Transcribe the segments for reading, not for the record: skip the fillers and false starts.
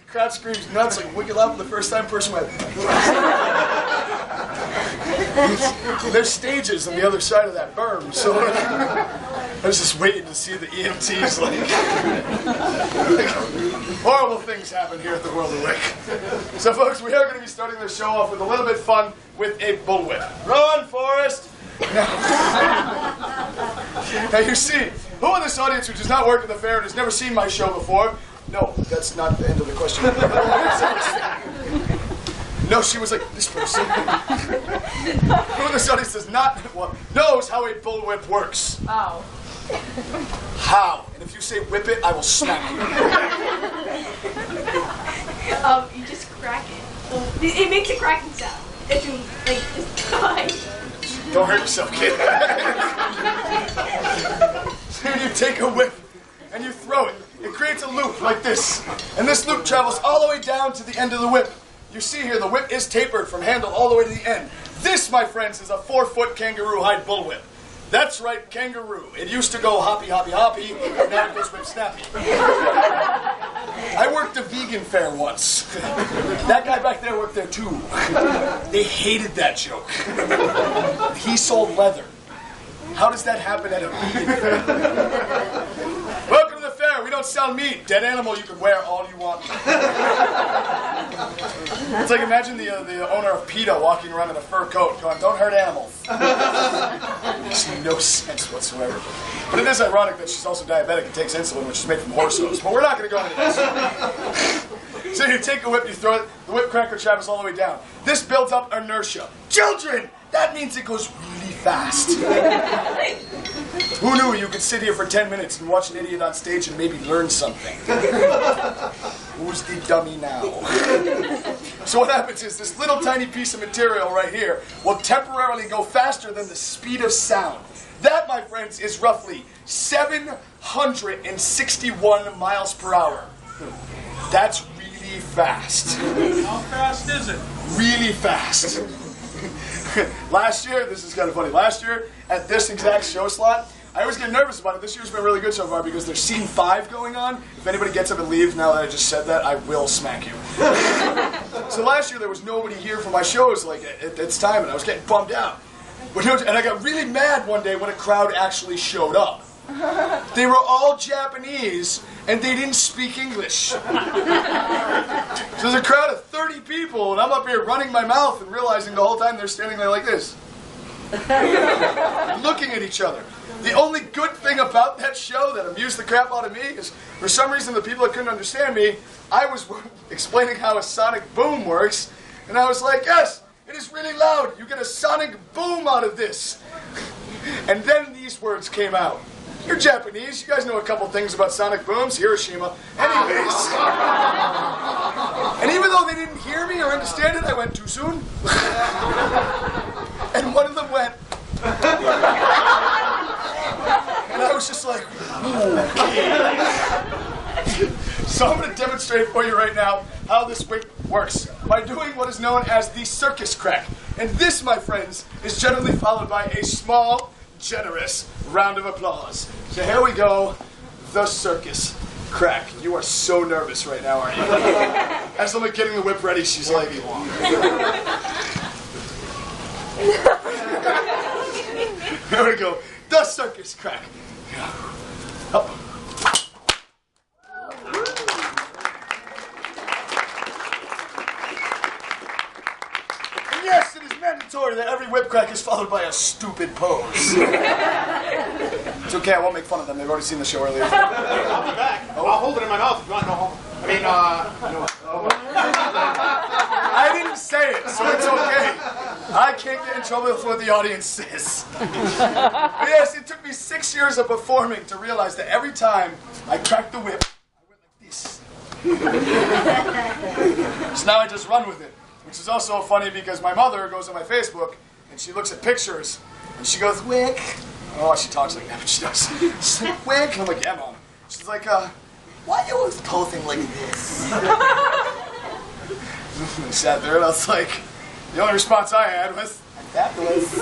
Crowd screams nuts like Wick laughed when the first time person went. There's stages on the other side of that berm, so I was just waiting to see the EMTs like horrible things happen here at the World of Wyck. So folks, we are going to be starting the show off with a little bit of fun with a bullwhip. Run, Forrest! Now you see, who in this audience who does not work at the fair and has never seen my show before? No, that's not the end of the question. No, she was like, this person. Who in this audience does not, knows how a bullwhip works? Oh. How? And if you say whip it, I will smack you. You just crack it. It makes a cracking sound. If you, like, just die. Don't hurt yourself, kid. So you take a whip and you throw it. It creates a loop like this. And this loop travels all the way down to the end of the whip. You see here, the whip is tapered from handle all the way to the end. This, my friends, is a 4-foot kangaroo hide bullwhip. That's right, kangaroo. It used to go hoppy, hoppy, hoppy, and now it goes whip snappy. I worked a vegan fair once. That guy back there worked there too. They hated that joke. He sold leather. How does that happen at a vegan fair? Welcome to the fair. We don't sell meat. Dead animal you can wear all you want. It's like imagine the owner of PETA walking around in a fur coat going, don't hurt animals. Makes no sense whatsoever. But it is ironic that she's also diabetic and takes insulin, which is made from horse hose. But we're not going to go into this. So you take a whip, you throw it, the whip cracker travels all the way down. This builds up inertia. Children! That means it goes really fast. Who knew you could sit here for 10 minutes and watch an idiot on stage and maybe learn something? Who's the dummy now? So what happens is this little tiny piece of material right here will temporarily go faster than the speed of sound. That, my friends, is roughly 761 miles per hour. That's really fast. How fast is it? Really fast. Last year, this is kind of funny, last year at this exact show slot, I always get nervous about it. This year's been really good so far because there's scene 5 going on. If anybody gets up and leaves now that I just said that, I will smack you. So last year there was nobody here for my shows like at this time and I was getting bummed out. And I got really mad one day when a crowd actually showed up. They were all Japanese and they didn't speak English. So there's a crowd of 30 people and I'm up here running my mouth and realizing the whole time they're standing there like this. Looking at each other. The only good thing about that show that amused the crap out of me is for some reason the people that couldn't understand me, I was explaining how a sonic boom works and I was like, yes, it is really loud. You get a sonic boom out of this. And then these words came out. You're Japanese. You guys know a couple things about sonic booms. Hiroshima. Anyways. And even though they didn't hear me or understand it, I went too soon. And one of them went. And I was just like, okay. So I'm going to demonstrate for you right now how this whip works by doing what is known as the circus crack. And this, my friends, is generally followed by a small, generous round of applause. So here we go, the circus crack. You are so nervous right now, aren't you? As I'm getting the whip ready, she's like, here we go, the circus crack. Up. Yes, it is mandatory that every whip crack is followed by a stupid pose. It's okay, I won't make fun of them. They've already seen the show earlier. I'll be back. Oh. I'll hold it in my mouth if you want to go home. I didn't say it, so it's okay. I can't get in trouble with what the audience says. But yes, it took me 6 years of performing to realize that every time I cracked the whip, I went like this. So now I just run with it. Which is also funny because my mother goes on my Facebook and she looks at pictures and she goes, Wyck. Oh, she talks like that, but she does. She's like, Wyck. And I'm like, yeah, Mom. She's like, why are you always posing like this? I sat there and I was like, the only response I had was, fabulous.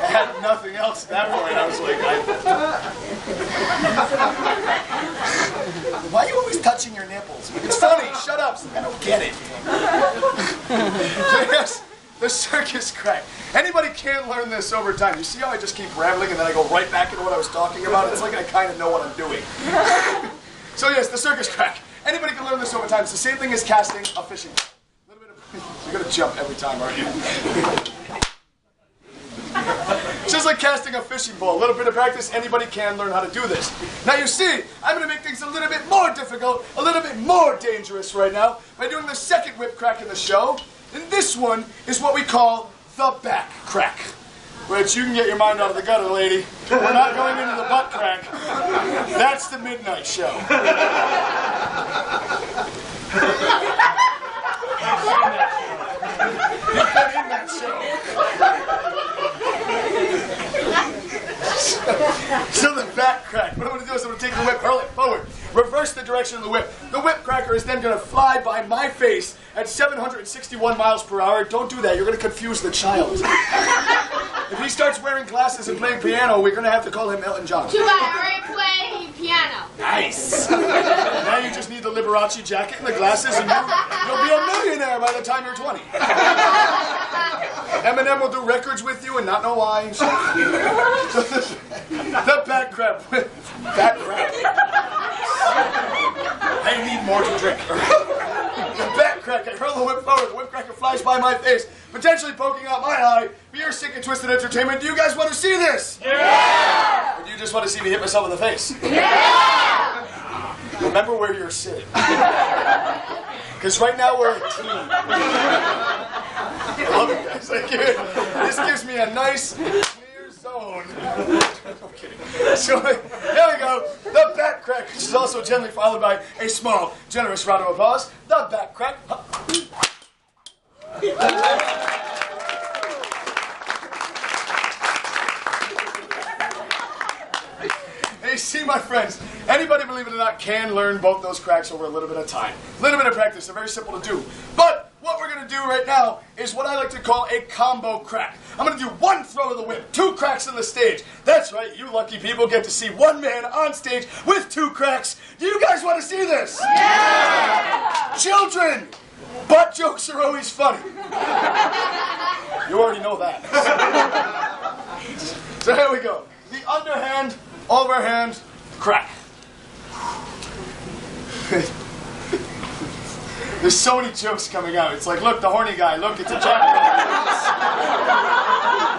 I had nothing else at that point. I was like, touching your nipples. It's funny, shut up. I don't get it. Yes, the circus crack. Anybody can learn this over time. You see how I just keep rambling and then I go right back into what I was talking about? It's like I kind of know what I'm doing. So yes, the circus crack. Anybody can learn this over time. It's the same thing as casting a fishing pole. A little bit of, you're going to jump every time, aren't you? Just like casting a fishing pole. A little bit of practice, anybody can learn how to do this. Now you see, I'm going to make things a little bit more difficult, a little bit more dangerous right now by doing the second whip crack in the show. And this one is what we call the back crack. Which you can get your mind out of the gutter, lady. We're not going into the butt crack. That's the midnight show. You've been in that show. So the back crack. What I'm going to do is I'm going to take the whip, hurl it forward, reverse the direction of the whip. The whip cracker is then going to fly by my face at 761 miles per hour. Don't do that. You're going to confuse the child. If he starts wearing glasses and playing piano, we're going to have to call him Elton John. Too bad, I already play piano. Nice. Now you just need the Liberace jacket and the glasses, and you'll be a millionaire by the time you're 20. Eminem will do records with you and not know why. The back crap. Back crap. I need more to drink. The back crack. I hurl the whip forward. The whip cracker flies by my face, potentially poking out my eye. For your sick and twisted entertainment, do you guys want to see this? Yeah! Or do you just want to see me hit myself in the face? Yeah! Remember where you're sitting. Because right now we're a team. I love it, guys. This gives me a nice, clear zone. I'm kidding. So there we go. The back crack, which is also generally followed by a small, generous round of applause. The back crack. Hey, see, my friends, anybody, believe it or not, can learn both those cracks over a little bit of time. A little bit of practice. They're very simple to do. But what we're going to do right now is what I like to call a combo crack. I'm going to do one throw of the whip, 2 cracks on the stage. That's right, you lucky people get to see one man on stage with 2 cracks. Do you guys want to see this? Yeah! Children, butt jokes are always funny. You already know that. So here we go. The underhand, overhand, crack. There's so many jokes coming out. It's like, look, the horny guy. Look, it's a jackrabbit.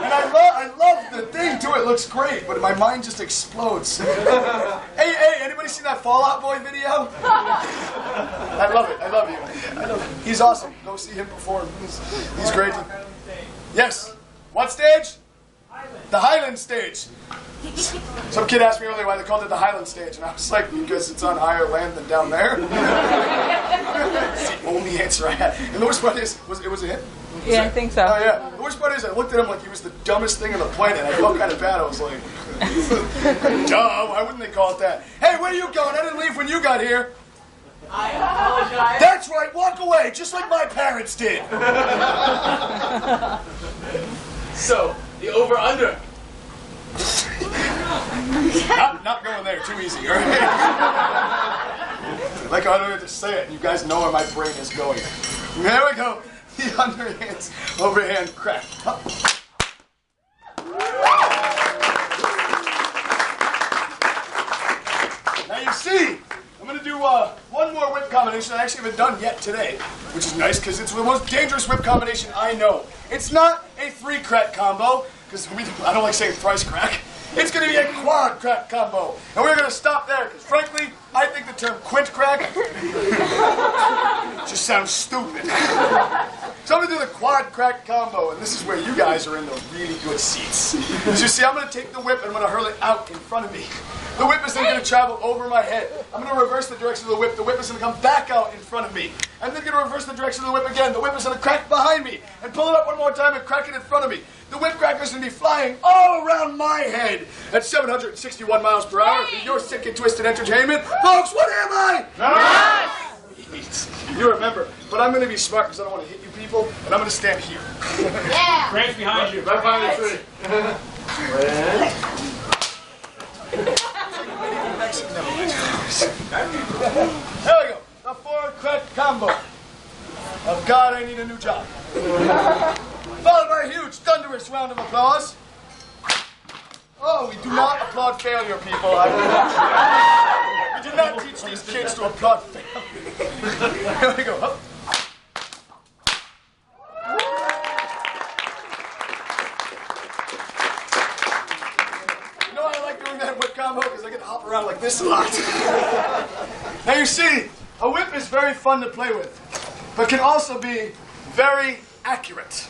And I love the thing, too. It looks great, but my mind just explodes. Hey, anybody seen that Fall Out Boy video? I love it. I love you. He's awesome. Go see him perform. He's great. Yes. What stage? The Highland stage. Some kid asked me earlier why they called it the Highland stage, and I was like, because it's on higher land than down there. It's the only answer I had. And the worst part is, it was a hit? Yeah, I think so. Oh, yeah. The worst part is, I looked at him like he was the dumbest thing on the planet. I felt kind of bad. I was like, duh, why wouldn't they call it that? Hey, where are you going? I didn't leave when you got here. I apologize. That's right, walk away, just like my parents did. So, the over-under. Not going there, too easy, all right? Like I don't have to say it, you guys know where my brain is going. There we go, the underhand, overhand crack. Now you see, I'm going to do one more whip combination I actually haven't done yet today, which is nice because it's the most dangerous whip combination I know. It's not a 3-crack combo, because I don't like saying thrice crack. It's going to be a quad crack combo. And we're going to stop there, because frankly, I think the term quint crack just sounds stupid. So I'm going to do the quad crack combo, and this is where you guys are in the really good seats. So you see, I'm going to take the whip and I'm going to hurl it out in front of me. The whip is then going to travel over my head. I'm going to reverse the direction of the whip. The whip is going to come back out in front of me. I'm then going to reverse the direction of the whip again. The whip is going to crack behind me and pull it up one more time and crack it in front of me. The whip cracker is going to be flying all around my head at 761 miles per hour for your sick and twisted entertainment. Folks, what am I? Nice! You remember, but I'm going to be smart because I don't want to hit you people, and I'm going to stand here. Yeah. Frank's behind you. Right behind the tree. Never mind. There we go. A 4-crack combo of God, I need a new job. Followed by a huge, thunderous round of applause. Oh, we do not applaud failure, people. We do not teach these kids to applaud failure. Here we go. Up. You know why I like doing that whip combo? Because I get to hop around like this a lot. Now you see, a whip is very fun to play with, but can also be very accurate.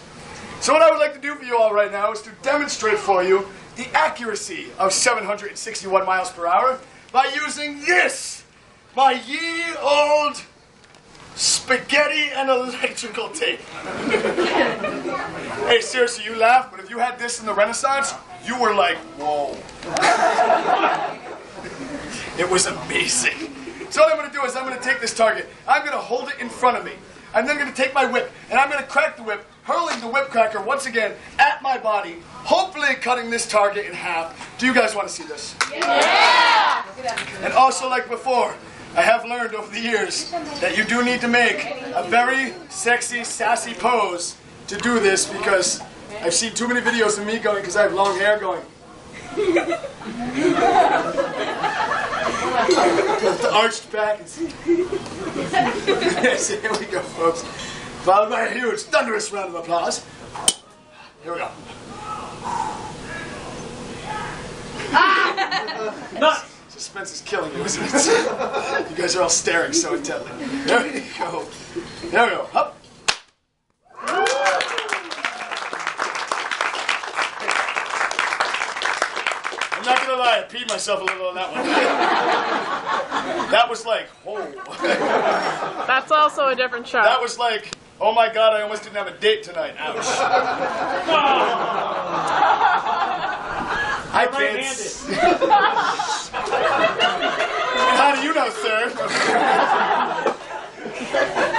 So what I would like to do for you all right now is to demonstrate for you the accuracy of 761 miles per hour by using this, my ye old spaghetti and electrical tape. Hey, seriously, you laugh, but if you had this in the Renaissance, you were like, whoa. It was amazing. So what I'm going to do is I'm going to take this target, I'm going to hold it in front of me. I'm then going to take my whip, and I'm going to crack the whip, hurling the whip cracker once again at my body, hopefully cutting this target in half. Do you guys want to see this? Yeah! And also, like before, I have learned over the years that you do need to make a very sexy, sassy pose to do this, because I've seen too many videos of me going, because I have long hair, going. The arched back. Yes, here we go, folks. Followed by a huge, thunderous round of applause. Here we go. Suspense is killing you, isn't it? You guys are all staring so intently. There we go. There we go. Up. I'm not gonna lie, I peed myself a little on that one. That was like, oh. That's also a different shot. That was like, oh my God, I almost didn't have a date tonight. Ouch. I can't. How do you know, sir?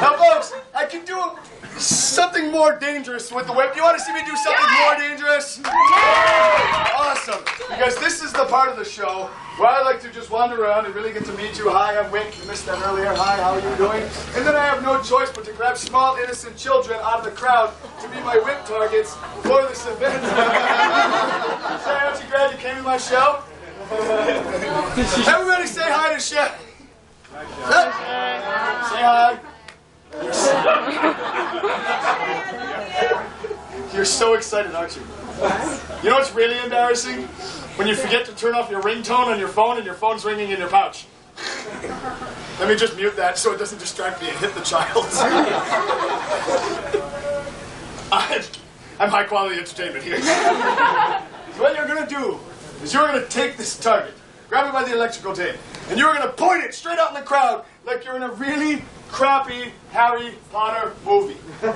Now, folks, I can do something more dangerous with the whip. You want to see me do something more dangerous? Awesome. Because this is the part of the show where I like to just wander around and really get to meet you. Hi, I'm Wyck. You missed that earlier. Hi, how are you doing? And then I have no choice but to grab small, innocent children out of the crowd to be my whip targets for this event. Shay, aren't you glad you came to my show? Everybody say hi to Shay. Say hi. You're so excited, aren't you? You know what's really embarrassing? When you forget to turn off your ringtone on your phone and your phone's ringing in your pouch. Let me just mute that so it doesn't distract me and hit the child. I'm high quality entertainment here. So what you're going to do is you're going to take this target, grab it by the electrical tape, and you're going to point it straight out in the crowd like you're in a really crappy Harry Potter movie. Then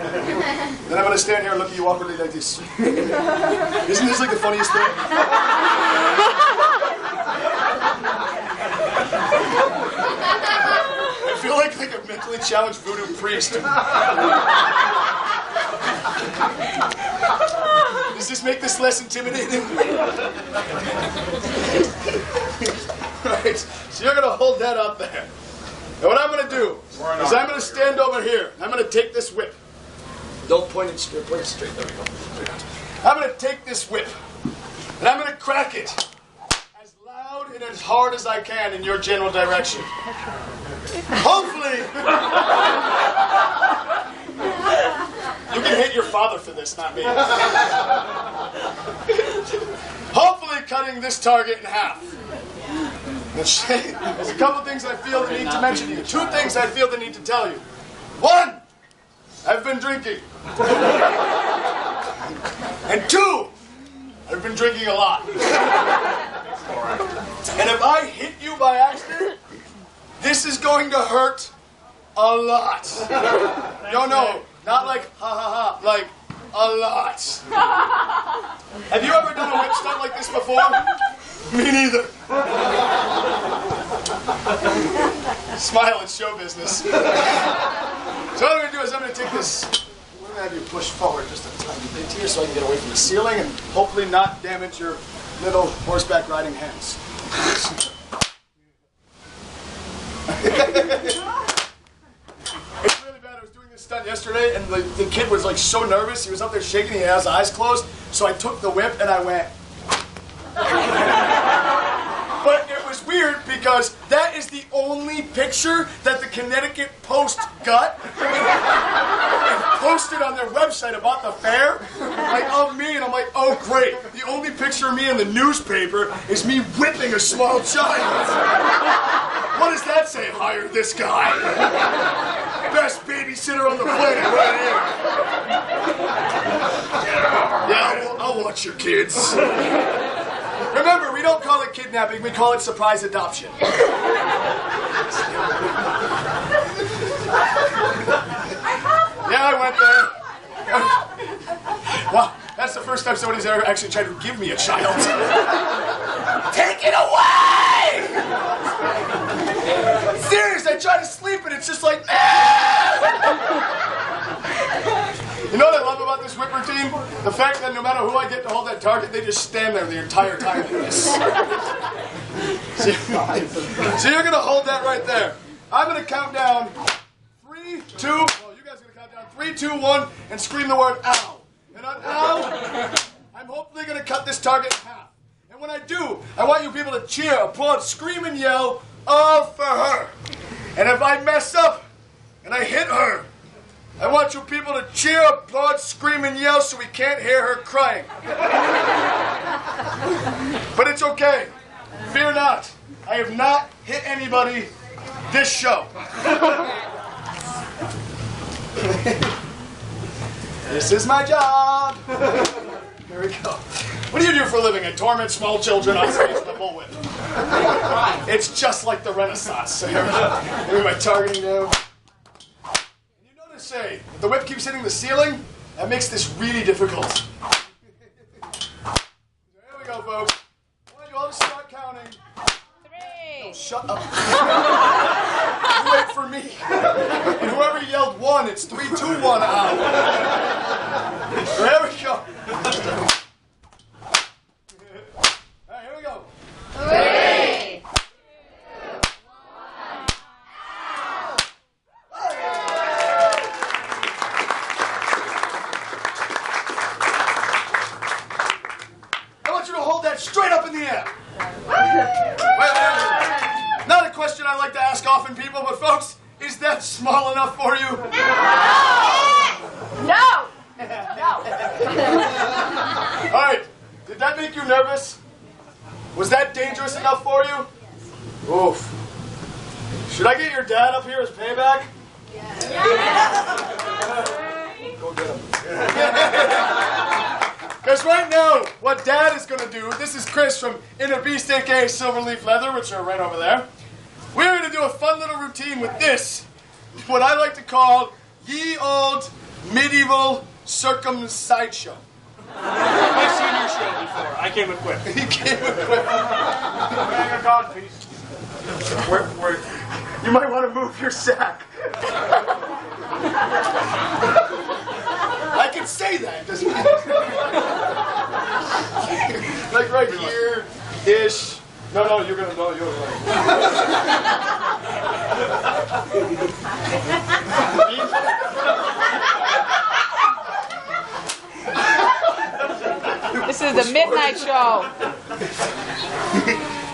I'm going to stand here and look at you awkwardly like this. Isn't this like the funniest thing? I feel like a mentally challenged voodoo priest. Does this make this less intimidating? Right, so you're going to hold that up there. And what I'm going to do is I'm going to stand over here. I'm going to take this whip. Don't point it straight. Point it straight. There we go. I'm going to take this whip, and I'm going to crack it as loud and as hard as I can in your general direction. Hopefully, you can hit your father for this, not me. Hopefully, cutting this target in half. There's a couple things I feel the need to mention to you. 2 things I feel the need to tell you. 1, I've been drinking. And 2, I've been drinking a lot. And if I hit you by accident, this is going to hurt a lot. No, not like ha ha ha, like a lot. Have you ever done a whip stunt like this before? Me neither. Smile, it's show business. So what I'm going to do is I'm going to take this, I'm going to have you push forward just a tiny bit here so I can get away from the ceiling and hopefully not damage your little horseback riding hands. It's really bad. I was doing this stunt yesterday, and the kid was like so nervous. He was up there shaking. He had his eyes closed. So I took the whip and I went. But it was weird because that is the only picture that the Connecticut Post got and posted on their website about the fair, like of me, and I'm like, oh great, the only picture of me in the newspaper is me whipping a small child. What does that say? Hire this guy. Best babysitter on the planet right here. Yeah, I'll watch your kids. Remember, we don't call it kidnapping, we call it surprise adoption. Yeah, I went there. Well, that's the first time somebody's ever actually tried to give me a child. Take it away! Serious, I try to sleep and it's just like, You know what I love about this whip routine? The fact that no matter who I get to hold that target, they just stand there the entire time like this. So you're going to hold that right there. I'm going to count down 3, 2, well, you guys are going to count down 3, 2, 1, and scream the word ow. And on ow, I'm hopefully going to cut this target in half. And when I do, I want you people to cheer, applaud, scream, and yell, all for her. And if I mess up and I hit her, I want you people to cheer, applaud, scream, and yell so we can't hear her crying. But it's okay. Fear not. I have not hit anybody this show. This is my job. Here we go. What do you do for a living? I torment small children on stage with a bullwhip. It's just like the Renaissance. Here my targeting now. Say, if the whip keeps hitting the ceiling, that makes this really difficult. There we go, folks. I want you all to start counting. 3. No, shut up. You wait for me. And whoever yelled 1, it's 3, 2, 1 out. There we go. All right, here we go. 3. Straight up in the air. Well, not a question I like to ask often, people, but folks, is that small enough for you? No! All right, did that make you nervous? Was that dangerous enough for you? Oof. Should I get your dad up here as payback? Go get him. Because right now, what Dad is going to do, this is Chris from Inner Beast, aka Silverleaf Leather, which are right over there. We're going to do a fun little routine with this, what I like to call ye old medieval circumcision. I've seen your show before. I came equipped. He came equipped. Bag of God piece. You might want to move your sack. I can say that, doesn't it? Like right here-ish. No, you're gonna know. You're right. This is the midnight show.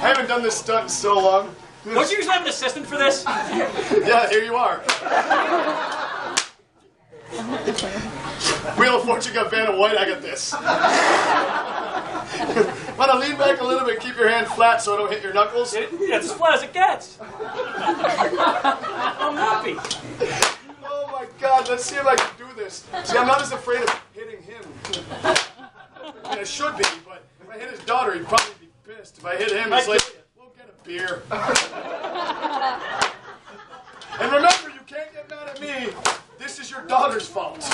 I haven't done this stunt in so long. Don't you usually have an assistant for this? Yeah, here you are. Wheel of Fortune got Vanna White, I got this. Want to lean back a little bit, keep your hand flat so it don't hit your knuckles? It's as flat as it gets. I'm happy. Oh my God, let's see if I can do this. See, I'm not as afraid of hitting him. I mean, I should be, but if I hit his daughter, he'd probably be pissed. If I hit him, it's like, we'll get a beer. And remember, you can't get mad at me. This is your daughter's fault.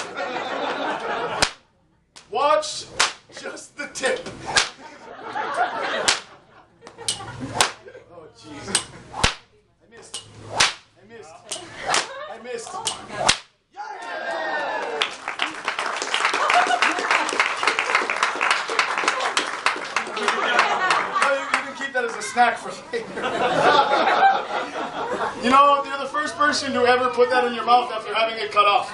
Watch just the tip. Oh, jeez. I missed. No, you can keep that as a snack for later. You know, you're the first person to ever put that in your mouth after having it cut off.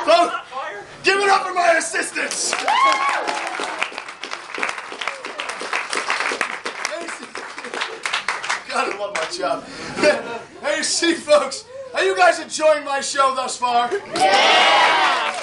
So, give it up for my assistants! God, I love my job. Hey, see, folks, are you guys enjoying my show thus far? Yeah!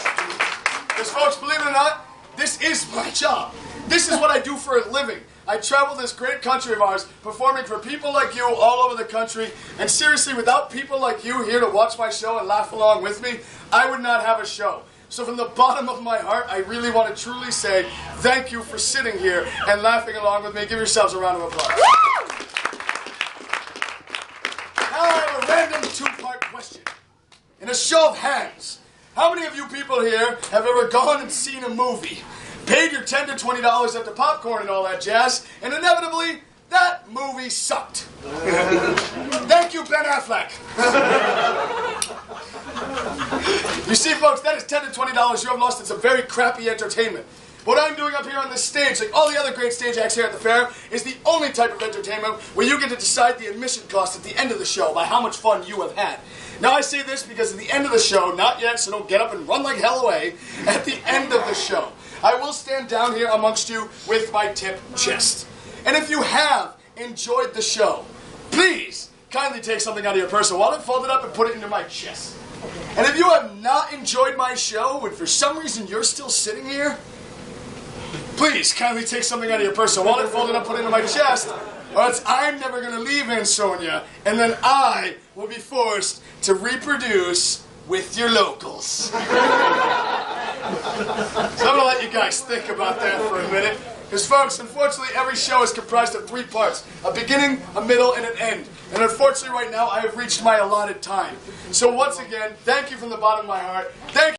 Because, folks, believe it or not, this is my job. This is what I do for a living. I travel this great country of ours, performing for people like you all over the country. And seriously, without people like you here to watch my show and laugh along with me, I would not have a show. So from the bottom of my heart, I really want to truly say thank you for sitting here and laughing along with me. Give yourselves a round of applause. Now I have a random two-part question. In a show of hands, how many of you people here have ever gone and seen a movie, paid your $10 to $20 at the popcorn and all that jazz, and inevitably, that movie sucked? Thank you, Ben Affleck. You see, folks, that is $10 to $20 you have lost in some very crappy entertainment. What I'm doing up here on this stage, like all the other great stage acts here at the fair, is the only type of entertainment where you get to decide the admission cost at the end of the show by how much fun you have had. Now I say this because at the end of the show, not yet, so don't get up and run like hell away, at the end of the show, I will stand down here amongst you with my tip chest. And if you have enjoyed the show, please kindly take something out of your personal wallet, fold it up, and put it into my chest. And if you have not enjoyed my show, and for some reason you're still sitting here, please kindly take something out of your personal wallet, fold it up, put it into my chest, or else I'm never going to leave Ansonia, and then I will be forced to reproduce with your locals. So I'm going to let you guys think about that for a minute. Because, folks, unfortunately, every show is comprised of 3 parts. A beginning, a middle, and an end. And unfortunately, right now, I have reached my allotted time. So once again, thank you from the bottom of my heart. Thank you.